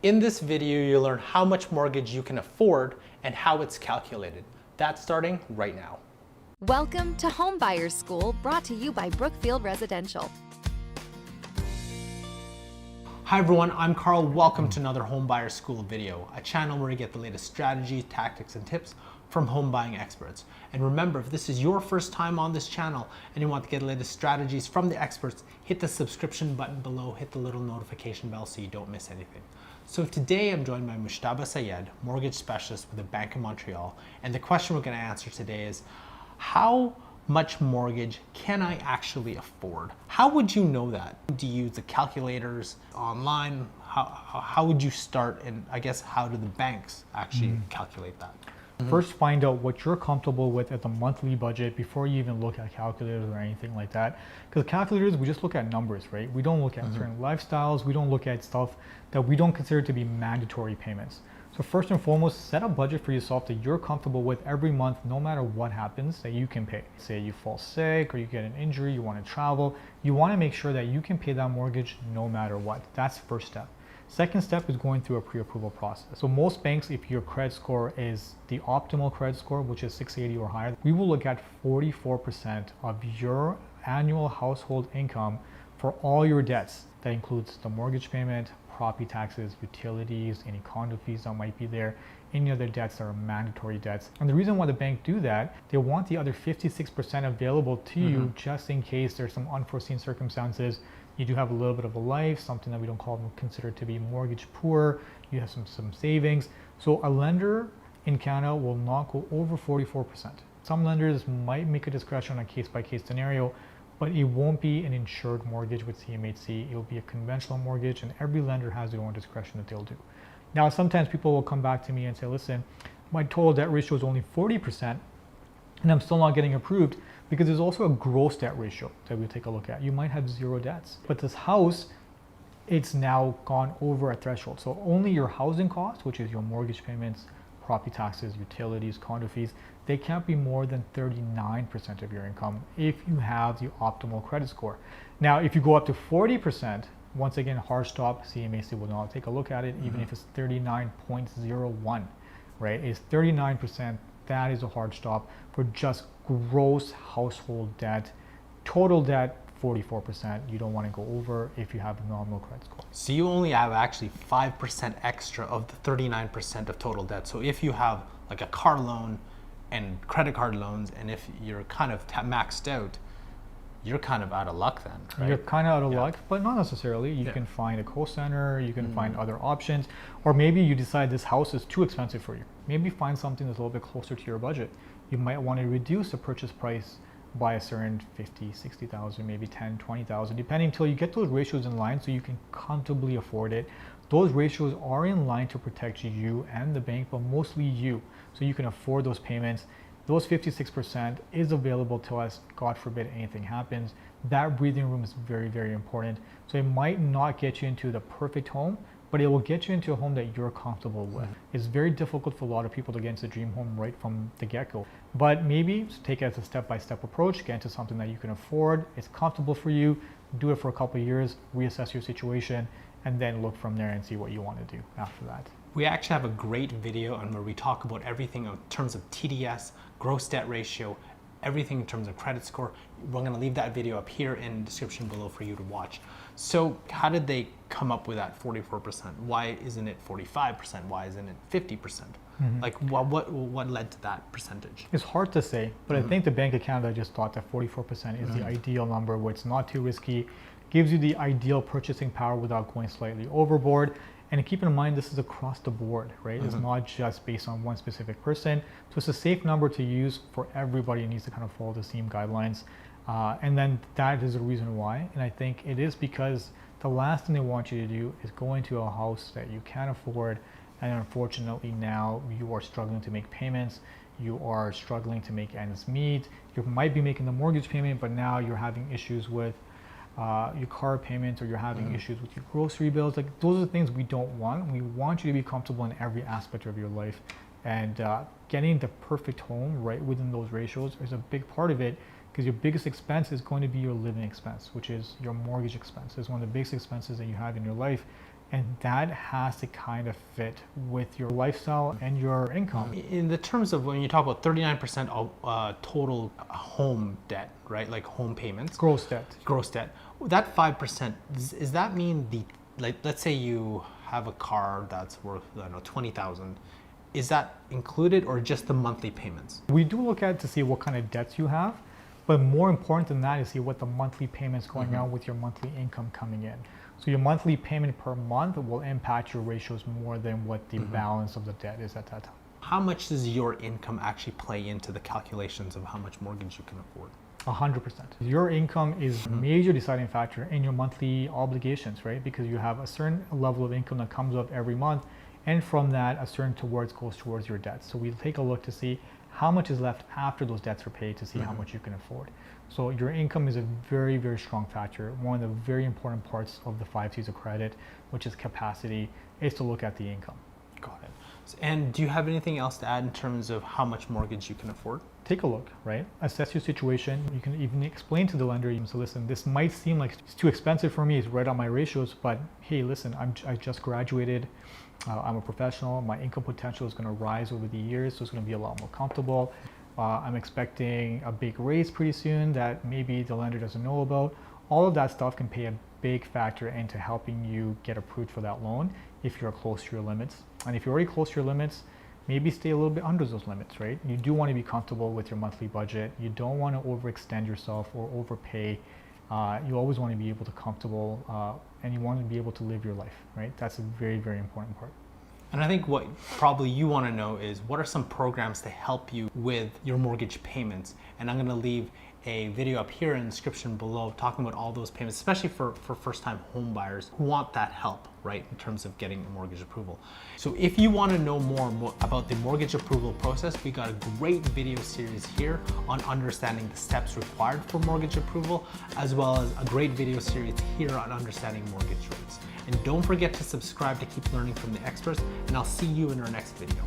In this video, you'll learn how much mortgage you can afford and how it's calculated. That's starting right now. Welcome to Homebuyers School, brought to you by Brookfield Residential. Hi everyone, I'm Carl. Welcome to another Homebuyer School video, a channel where you get the latest strategies, tactics, and tips from home buying experts. And remember, if this is your first time on this channel and you want to get the latest strategies from the experts, hit the subscription button below, hit the little notification bell so you don't miss anything. So today I'm joined by Mushtaba Sayed, mortgage specialist with the Bank of Montreal. And the question we're going to answer today is, how much mortgage can I actually afford? How would you know that? Do you use the calculators online? How would you start? And I guess, how do the banks actually calculate that? First, find out what you're comfortable with as a monthly budget before you even look at calculators or anything like that. Because calculators, we just look at numbers, right? We don't look at certain lifestyles. We don't look at stuff that we don't consider to be mandatory payments. So first and foremost, set a budget for yourself that you're comfortable with every month, no matter what happens, that you can pay. Say you fall sick or you get an injury, you want to travel. You want to make sure that you can pay that mortgage no matter what. That's the first step. Second step is going through a pre-approval process. So most banks, if your credit score is the optimal credit score, which is 680 or higher, we will look at 44% of your annual household income for all your debts. That includes the mortgage payment, property taxes, utilities, any condo fees that might be there, any other debts that are mandatory debts. And the reason why the bank do that, they want the other 56% available to you just in case there's some unforeseen circumstances. You do have a little bit of a life, something that we don't consider to be mortgage poor. You have some savings. So a lender in Canada will not go over 44%. Some lenders might make a discretion on a case-by-case scenario, but it won't be an insured mortgage with CMHC. It will be a conventional mortgage, and every lender has their own discretion that they'll do. Now, sometimes people will come back to me and say, listen, my total debt ratio is only 40%, and I'm still not getting approved, because there's also a gross debt ratio that we'll take a look at. You might have zero debts, but this house, it's now gone over a threshold. So only your housing costs, which is your mortgage payments, property taxes, utilities, condo fees, they can't be more than 39% of your income if you have the optimal credit score. Now, if you go up to 40%, once again, hard stop, CMHC will not take a look at it, even if it's 39.01, right? It's 39%, that is a hard stop for just gross household debt. Total debt, 44%. You don't want to go over if you have a nominal credit score. So you only have actually 5% extra of the 39% of total debt. So if you have like a car loan and credit card loans, and if you're kind of maxed out, you're kind of out of luck then, right? You're kind of out of luck, but not necessarily. You can find a co-signer, you can find other options, or maybe you decide this house is too expensive for you. Maybe find something that's a little bit closer to your budget. You might want to reduce the purchase price by a certain 50, 60,000, maybe 10, 20,000, depending, until you get those ratios in line so you can comfortably afford it. Those ratios are in line to protect you and the bank, but mostly you, so you can afford those payments. Those 56% is available to us, God forbid anything happens. That breathing room is very, very important. So it might not get you into the perfect home, but it will get you into a home that you're comfortable with. It's very difficult for a lot of people to get into a dream home right from the get-go. But maybe take it as a step-by-step approach, get into something that you can afford, it's comfortable for you, do it for a couple of years, reassess your situation, and then look from there and see what you want to do after that. We actually have a great video on where we talk about everything in terms of TDS, gross debt ratio, everything in terms of credit score. We're going to leave that video up here in the description below for you to watch. So how did they come up with that 44%? Why isn't it 45%? Why isn't it 50%? Like what led to that percentage? It's hard to say, but I think the Bank of Canada just thought that 44% is the ideal number where it's not too risky, gives you the ideal purchasing power without going slightly overboard. And keep in mind, this is across the board, right? It's not just based on one specific person. So it's a safe number to use for everybody who needs to kind of follow the same guidelines. And then that is the reason why. And I think it is because the last thing they want you to do is go into a house that you can't afford. And unfortunately now you are struggling to make payments. You are struggling to make ends meet. You might be making the mortgage payment, but now you're having issues with your car payments, or you're having issues with your grocery bills. Like, those are the things we don't want. We want you to be comfortable in every aspect of your life, and getting the perfect home right within those ratios is a big part of it, because your biggest expense is going to be your living expense, which is your mortgage expense. It's one of the biggest expenses that you have in your life, And that has to kind of fit with your lifestyle and your income. In the terms of when you talk about 39% of total home debt, right? Like home payments, Gross debt. gross debt. That 5%, does that mean like, let's say you have a car that's worth, I don't know, 20,000. Is that included or just the monthly payments? We do look at to see what kind of debts you have, but more important than that is see what the monthly payments going out with your monthly income coming in. So your monthly payment per month will impact your ratios more than what the balance of the debt is at that time. How much does your income actually play into the calculations of how much mortgage you can afford? 100%. Your income is a major deciding factor in your monthly obligations, right? Because you have a certain level of income that comes up every month, and from that, a certain goes towards your debts. So we'll take a look to see how much is left after those debts are paid to see how much you can afford. So your income is a very, very strong factor. One of the very important parts of the 5 C's of credit, which is capacity, is to look at the income. Got it. And do you have anything else to add in terms of how much mortgage you can afford? Take a look, right? Assess your situation. You can even explain to the lender, so listen, this might seem like it's too expensive for me, it's right on my ratios, but hey, listen, I just graduated, I'm a professional, my income potential is gonna rise over the years, so it's gonna be a lot more comfortable. I'm expecting a big raise pretty soon that maybe the lender doesn't know about. All of that stuff can play a big factor into helping you get approved for that loan if you're close to your limits. And if you're already close to your limits, maybe stay a little bit under those limits, right? You do want to be comfortable with your monthly budget. You don't want to overextend yourself or overpay. You always want to be able to comfortable and you want to be able to live your life, right? That's a very, very important part. And I think what probably you want to know is what are some programs to help you with your mortgage payments? And I'm going to leave a video up here in the description below talking about all those payments, especially for first-time home buyers who want that help, right, in terms of getting a mortgage approval. So if you want to know more about the mortgage approval process, we got a great video series here on understanding the steps required for mortgage approval, as well as a great video series here on understanding mortgage rates. And don't forget to subscribe to keep learning from the experts, and I'll see you in our next video.